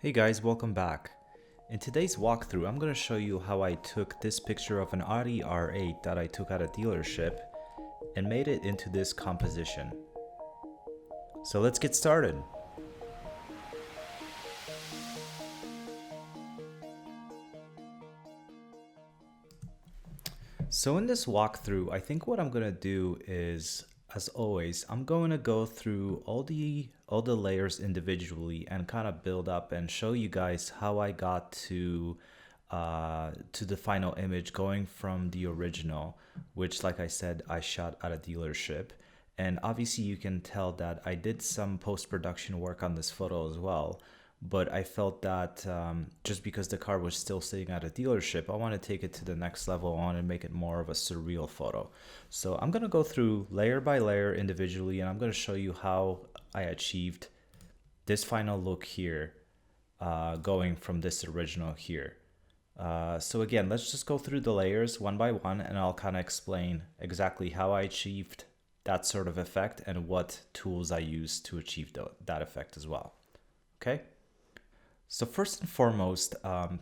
Hey guys, welcome back. In today's walkthrough, I'm going to show you how I took this picture of an Audi R8 that I took at a dealership and made it into this composition. So let's get started. So in this walkthrough, I think what I'm going to do is, as always, I'm going to go through all the layers individually and kind of build up and show you guys how I got to the final image, going from the original, which, like I said, I shot at a dealership. And obviously you can tell that I did some post-production work on this photo as well. But I felt that just because the car was still sitting at a dealership, I want to take it to the next level. I want to make it more of a surreal photo. So I'm going to go through layer by layer individually, and I'm going to show you how I achieved this final look here, going from this original here. So again, let's just go through the layers one by one, and I'll kind of explain exactly how I achieved that sort of effect and what tools I used to achieve that effect as well. Okay? So first and foremost, I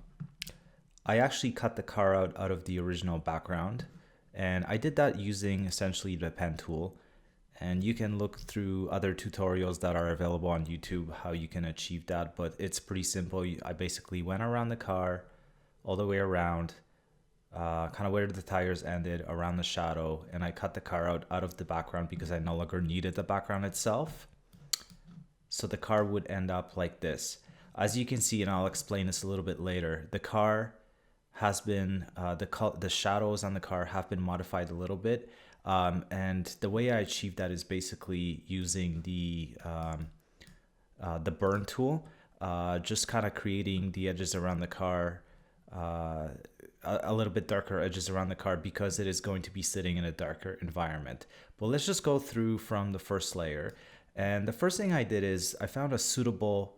actually cut the car out of the original background, and I did that using essentially the pen tool. And you can look through other tutorials that are available on YouTube how you can achieve that, but it's pretty simple. I basically went around the car all the way around, kind of where the tires ended, around the shadow, and I cut the car out of the background because I no longer needed the background itself. So the car would end up like this. As you can see, and I'll explain this a little bit later, the car has been, the shadows on the car have been modified a little bit. And the way I achieved that is basically using the burn tool, just kind of creating the edges around the car, a little bit darker edges around the car because it is going to be sitting in a darker environment. But let's just go through from the first layer. And the first thing I did is I found a suitable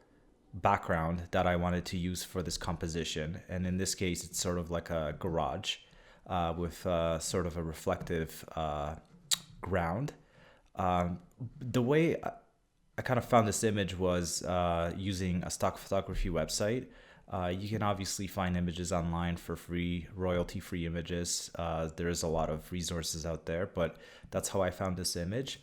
background that I wanted to use for this composition. And in this case, it's sort of like a garage with sort of a reflective ground. The way I kind of found this image was using a stock photography website. You can obviously find images online for free, royalty-free images. There's a lot of resources out there, but that's how I found this image.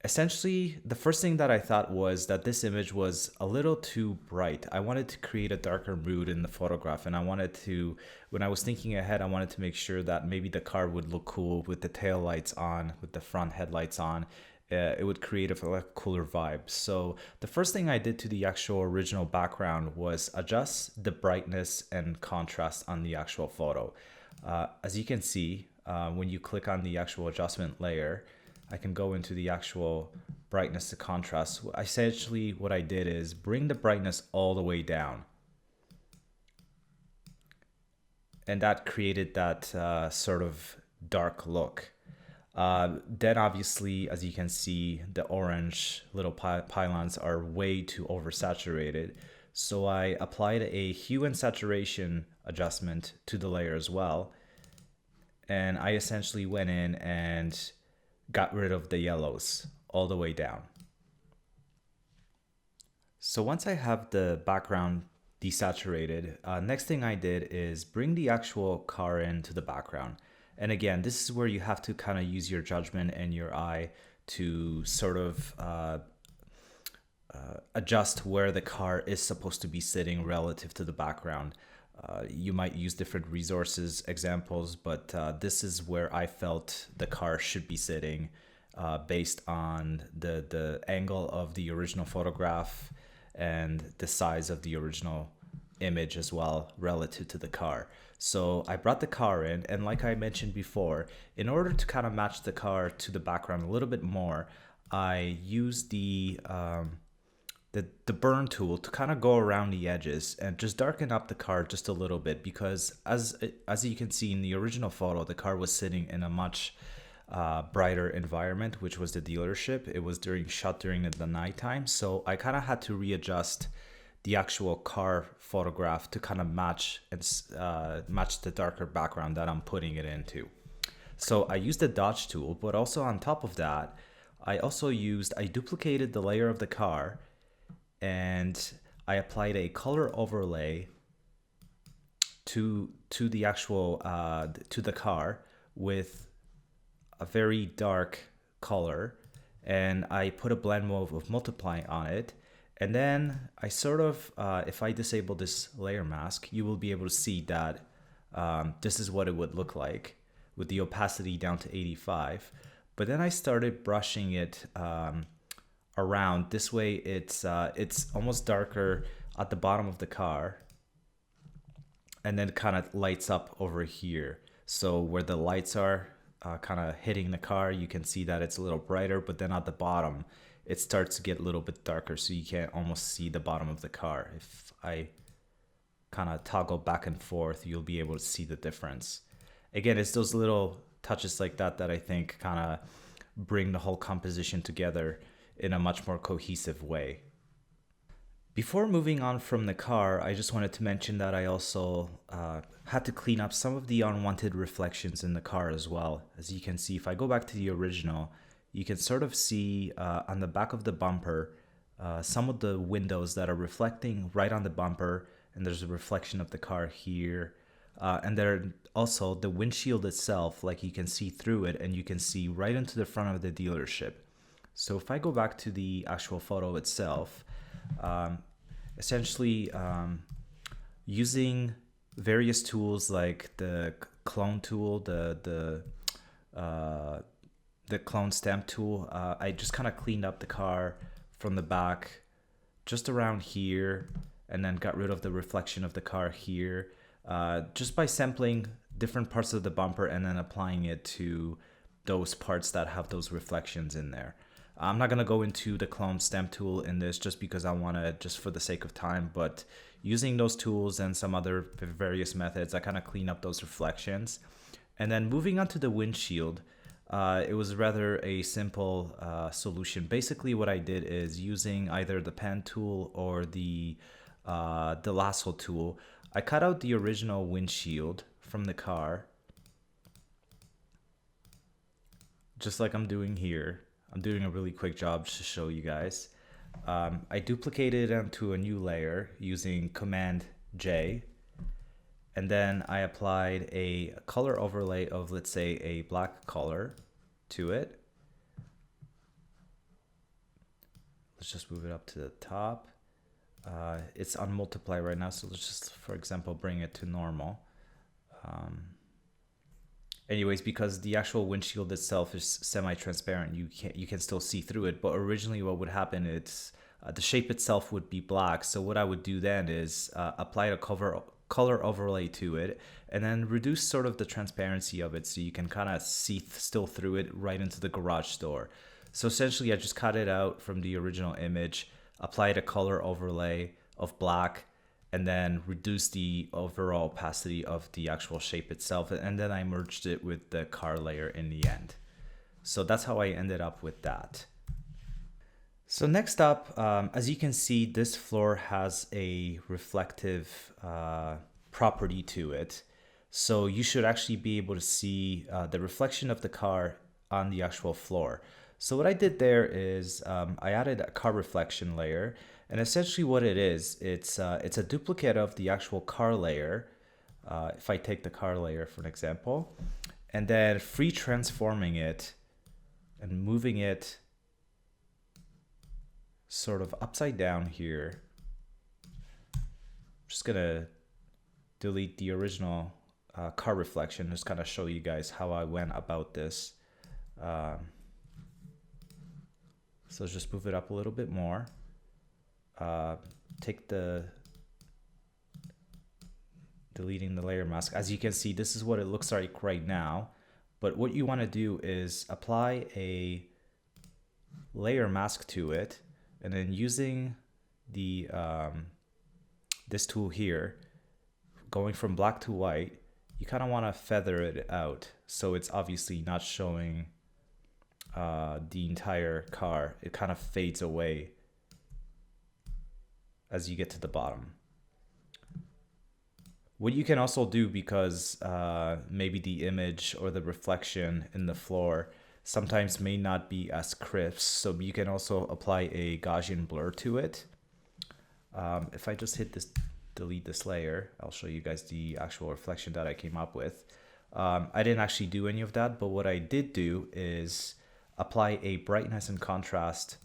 Essentially, the first thing that I thought was that this image was a little too bright. I wanted to create a darker mood in the photograph, and I wanted to, when I was thinking ahead, I wanted to make sure that maybe the car would look cool with the tail lights on, with the front headlights on. It would create a cooler vibe. So the first thing I did to the actual original background was adjust the brightness and contrast on the actual photo. As you can see, when you click on the actual adjustment layer, I can go into the actual brightness to contrast. Essentially, what I did is bring the brightness all the way down. And that created that sort of dark look. Then obviously, as you can see, the orange little pylons are way too oversaturated. So I applied a hue and saturation adjustment to the layer as well. And I essentially went in and got rid of the yellows all the way down. So once I have the background desaturated, next thing I did is bring the actual car into the background. And again, this is where you have to kind of use your judgment and your eye to sort of adjust where the car is supposed to be sitting relative to the background. You might use different resources, examples, but this is where I felt the car should be sitting based on the angle of the original photograph and the size of the original image as well relative to the car. So I brought the car in, and like I mentioned before, in order to kind of match the car to the background a little bit more, I used the burn tool to kind of go around the edges and just darken up the car just a little bit, because as you can see in the original photo, the car was sitting in a much brighter environment, which was the dealership. It was shot during the nighttime, so I kind of had to readjust the actual car photograph to kind of match the darker background that I'm putting it into. So I used the dodge tool, but also on top of that, I duplicated the layer of the car and I applied a color overlay to the actual to the car with a very dark color, and I put a blend mode of multiply on it. And then I sort of, if I disable this layer mask, you will be able to see that this is what it would look like with the opacity down to 85. But then I started brushing it around. This way it's almost darker at the bottom of the car, and then kind of lights up over here. So where the lights are kind of hitting the car, you can see that it's a little brighter, but then at the bottom, it starts to get a little bit darker, so you can't almost see the bottom of the car. If I kind of toggle back and forth, you'll be able to see the difference. Again, it's those little touches like that that I think kind of bring the whole composition together in a much more cohesive way. Before moving on from the car, I just wanted to mention that I also had to clean up some of the unwanted reflections in the car as well. As you can see, if I go back to the original, you can sort of see on the back of the bumper some of the windows that are reflecting right on the bumper, and there's a reflection of the car here. And there also the windshield itself, like you can see through it, and you can see right into the front of the dealership. So if I go back to the actual photo itself, essentially using various tools like the clone tool, the clone stamp tool, I just kind of cleaned up the car from the back just around here, and then got rid of the reflection of the car here, just by sampling different parts of the bumper and then applying it to those parts that have those reflections in there. I'm not going to go into the clone stamp tool in this just because I want to, just for the sake of time, but using those tools and some other various methods, I kind of clean up those reflections. And then moving on to the windshield, it was rather a simple solution. Basically what I did is using either the pen tool or the lasso tool, I cut out the original windshield from the car, just like I'm doing here. I'm doing a really quick job to show you guys. I duplicated it onto a new layer using Command J, and then I applied a color overlay of, let's say, a black color to it. Let's just move it up to the top. It's on multiply right now, so let's just, for example, bring it to normal. Anyways, because the actual windshield itself is semi-transparent, you can still see through it. But originally, what would happen is the shape itself would be black. So what I would do then is apply a color overlay to it, and then reduce sort of the transparency of it, so you can kind of see still through it right into the garage door. So essentially, I just cut it out from the original image, applied a color overlay of black, and then reduce the overall opacity of the actual shape itself. And then I merged it with the car layer in the end. So that's how I ended up with that. So next up, as you can see, this floor has a reflective property to it. So you should actually be able to see the reflection of the car on the actual floor. So what I did there is I added a car reflection layer. And essentially what it is, it's a duplicate of the actual car layer. If I take the car layer for an example, and then free transforming it and moving it sort of upside down here. I'm just gonna delete the original car reflection, just kind of show you guys how I went about this. So let's just move it up a little bit more. Take the deleting the layer mask. As you can see, this is what it looks like right now. But what you want to do is apply a layer mask to it, and then using the this tool here, going from black to white, you kind of want to feather it out so it's obviously not showing the entire car. It kind of fades away as you get to the bottom. What you can also do, because maybe the image or the reflection in the floor sometimes may not be as crisp, so you can also apply a Gaussian blur to it. If I just hit this, delete this layer, I'll show you guys the actual reflection that I came up with. I didn't actually do any of that, but what I did do is apply a brightness and contrast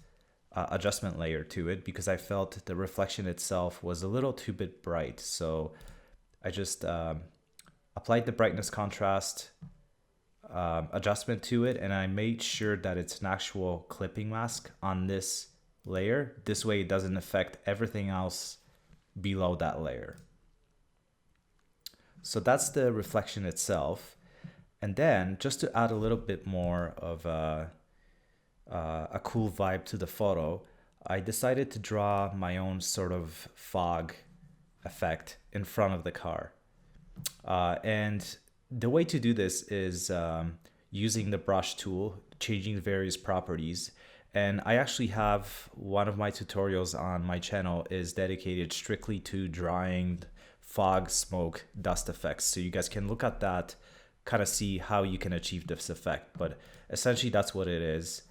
adjustment layer to it because I felt the reflection itself was a little too bit bright. So I just applied the brightness contrast adjustment to it, and I made sure that it's an actual clipping mask on this layer. This way it doesn't affect everything else below that layer. So that's the reflection itself. And then just to add a little bit more of a cool vibe to the photo, I decided to draw my own sort of fog effect in front of the car. And the way to do this is using the brush tool, changing the various properties. And I actually have one of my tutorials on my channel is dedicated strictly to drawing fog, smoke, dust effects. So you guys can look at that, kind of see how you can achieve this effect. But essentially that's what it is.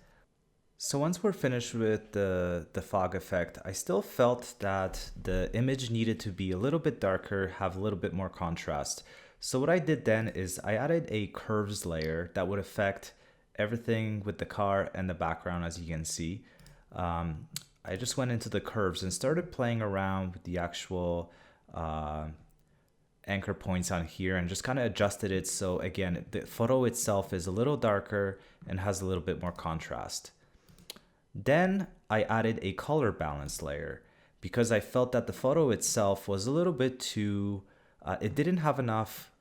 So once we're finished with the fog effect, I still felt that the image needed to be a little bit darker, have a little bit more contrast. So what I did then is I added a curves layer that would affect everything with the car and the background, as you can see. I just went into the curves and started playing around with the actual anchor points on here and just kind of adjusted it. So again, the photo itself is a little darker and has a little bit more contrast. Then I added a color balance layer because I felt that the photo itself was a little bit too, it didn't have enough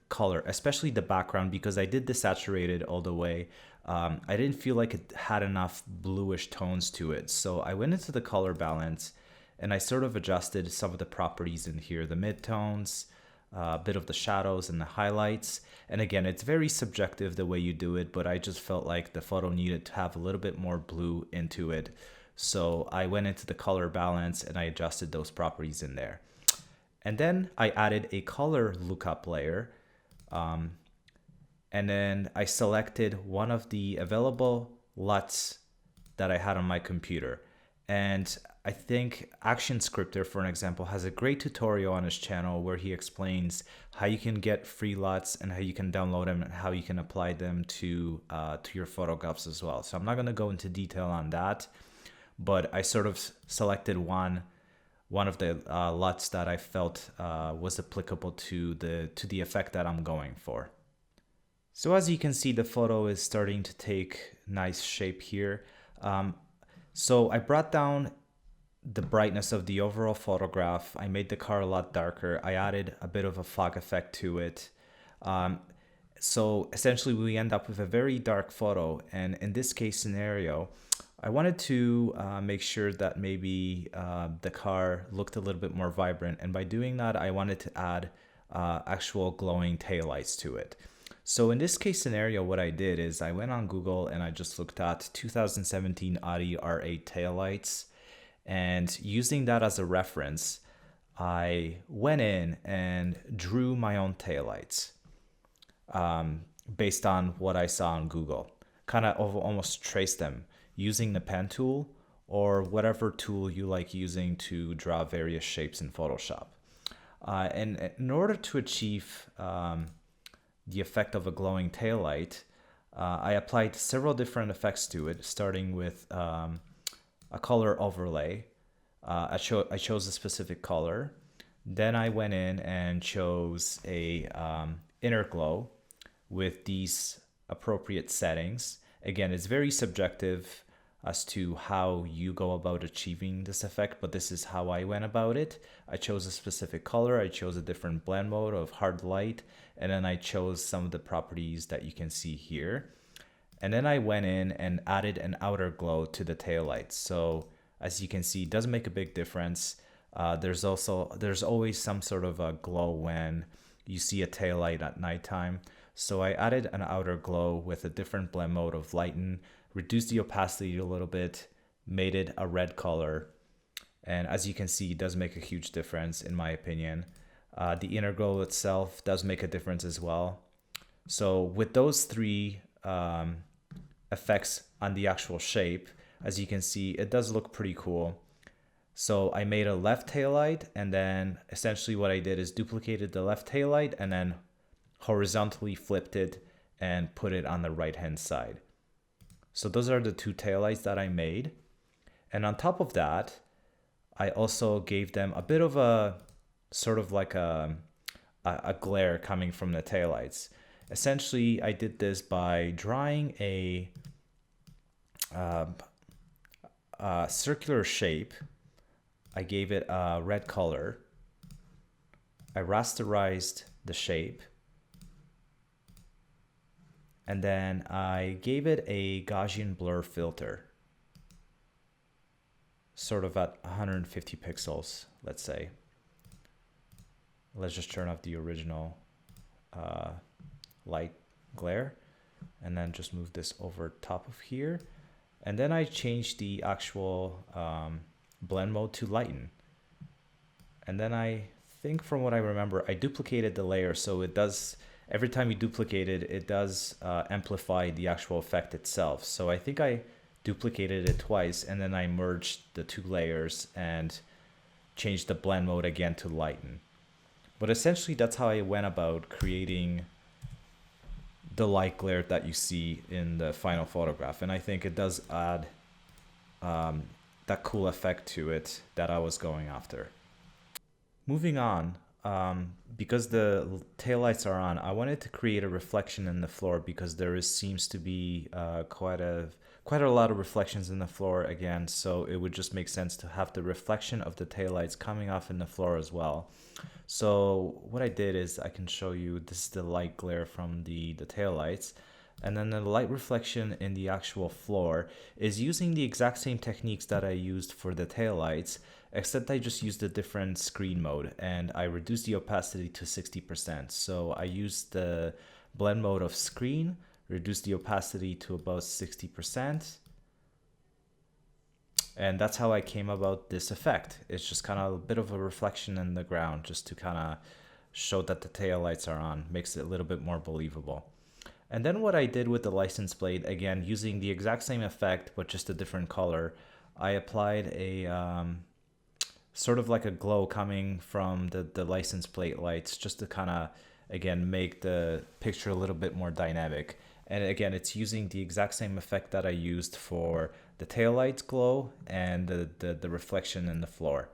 color, especially the background, because I did desaturated all the way. I didn't feel like it had enough bluish tones to it. So I went into the color balance and I sort of adjusted some of the properties in here, the midtones, a bit of the shadows and the highlights. And again, it's very subjective the way you do it, but I just felt like the photo needed to have a little bit more blue into it. So I went into the color balance and I adjusted those properties in there. And then I added a color lookup layer. And then I selected one of the available LUTs that I had on my computer. And I think Action Scripter, for an example, has a great tutorial on his channel where he explains how you can get free LUTs and how you can download them and how you can apply them to your photographs as well. So I'm not going to go into detail on that, but I sort of selected one of the LUTs that I felt was applicable to the effect that I'm going for. So as you can see, the photo is starting to take nice shape here. So I brought down the brightness of the overall photograph. I made the car a lot darker. I added a bit of a fog effect to it. So essentially we end up with a very dark photo. And in this case scenario, I wanted to make sure that maybe the car looked a little bit more vibrant. And by doing that, I wanted to add actual glowing taillights to it. So in this case scenario, what I did is I went on Google and I just looked at 2017 Audi R8 taillights. And using that as a reference, I went in and drew my own taillights based on what I saw on Google. Kind of almost traced them using the pen tool or whatever tool you like using to draw various shapes in Photoshop. And in order to achieve the effect of a glowing taillight, I applied several different effects to it, starting with a color overlay. I chose a specific color. Then I went in and chose a inner glow with these appropriate settings. Again, it's very subjective as to how you go about achieving this effect, but this is how I went about it. I chose a specific color, I chose a different blend mode of hard light, and then I chose some of the properties that you can see here. And then I went in and added an outer glow to the taillights. So as you can see, it does make a big difference. There's always some sort of a glow when you see a taillight at nighttime. So I added an outer glow with a different blend mode of lighten, reduced the opacity a little bit, made it a red color. And as you can see, it does make a huge difference in my opinion. The inner glow itself does make a difference as well. So with those three effects on the actual shape, as you can see, it does look pretty cool. So I made a left taillight, and then essentially what I did is duplicated the left taillight and then horizontally flipped it and put it on the right hand side. So those are the two taillights that I made. And on top of that, I also gave them a bit of a sort of like a glare coming from the taillights. Essentially, I did this by drawing a circular shape. I gave it a red color. I rasterized the shape. And then I gave it a Gaussian Blur filter, sort of at 150 pixels, let's say. Let's just turn off the original light glare, and then just move this over top of here. And then I changed the actual blend mode to lighten. And then I think, from what I remember, I duplicated the layer, so it does, every time you duplicate it, it does amplify the actual effect itself. So I think I duplicated it twice, and then I merged the two layers and changed the blend mode again to lighten. But essentially that's how I went about creating the light glare that you see in the final photograph. And I think it does add that cool effect to it that I was going after. Moving on, because the taillights are on, I wanted to create a reflection in the floor, because there seems to be quite a lot of reflections in the floor again, so it would just make sense to have the reflection of the taillights coming off in the floor as well. So what I did is, I can show you, this is the light glare from the taillights, and then the light reflection in the actual floor is using the exact same techniques that I used for the taillights, except I just used a different screen mode, and I reduced the opacity to 60%. So I used the blend mode of screen, reduced the opacity to about 60%. And that's how I came about this effect. It's just kind of a bit of a reflection in the ground, just to kind of show that the taillights are on, makes it a little bit more believable. And then what I did with the license plate, again, using the exact same effect, but just a different color, I applied a sort of like a glow coming from the license plate lights, just to kind of, again, make the picture a little bit more dynamic. And again, it's using the exact same effect that I used for the taillights glow and the reflection in the floor.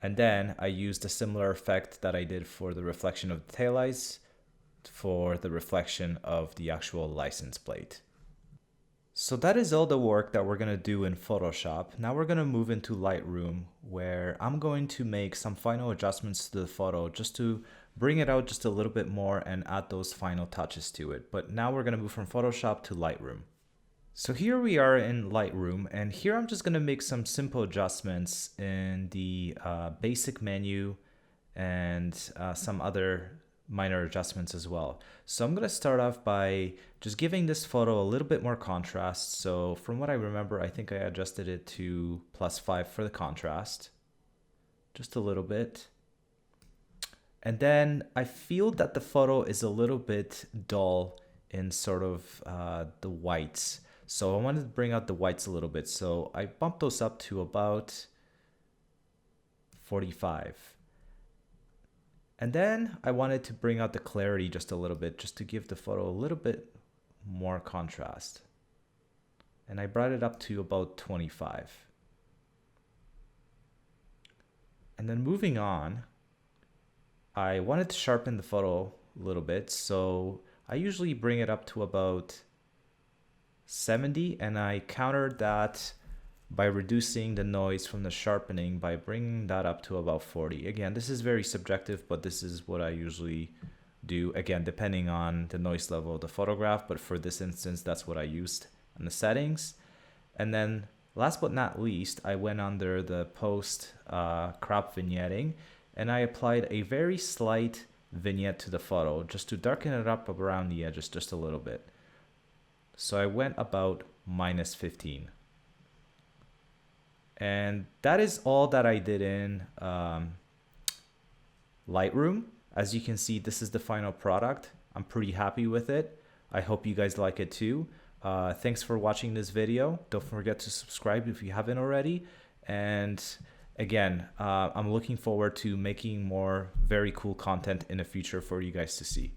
And then I used a similar effect that I did for the reflection of the taillights for the reflection of the actual license plate. So that is all the work that we're going to do in Photoshop. Now we're going to move into Lightroom, where I'm going to make some final adjustments to the photo just to bring it out just a little bit more and add those final touches to it. But now we're going to move from Photoshop to Lightroom. So here we are in Lightroom, and here I'm just going to make some simple adjustments in the basic menu and some other minor adjustments as well. So I'm going to start off by just giving this photo a little bit more contrast. So from what I remember, I think I adjusted it to +5 for the contrast, just a little bit. And then I feel that the photo is a little bit dull in sort of the whites. So I wanted to bring out the whites a little bit. So I bumped those up to about 45. And then I wanted to bring out the clarity just a little bit, just to give the photo a little bit more contrast. And I brought it up to about 25. And then moving on, I wanted to sharpen the photo a little bit. So I usually bring it up to about 70, and I countered that by reducing the noise from the sharpening by bringing that up to about 40. Again, this is very subjective, but this is what I usually do, again, depending on the noise level of the photograph. But for this instance, that's what I used in the settings. And then last but not least, I went under the post crop vignetting, and I applied a very slight vignette to the photo just to darken it up around the edges just a little bit. So I went about -15. And that is all that I did in Lightroom. As you can see, this is the final product. I'm pretty happy with it. I hope you guys like it too. Thanks for watching this video. Don't forget to subscribe if you haven't already. And again, I'm looking forward to making more very cool content in the future for you guys to see.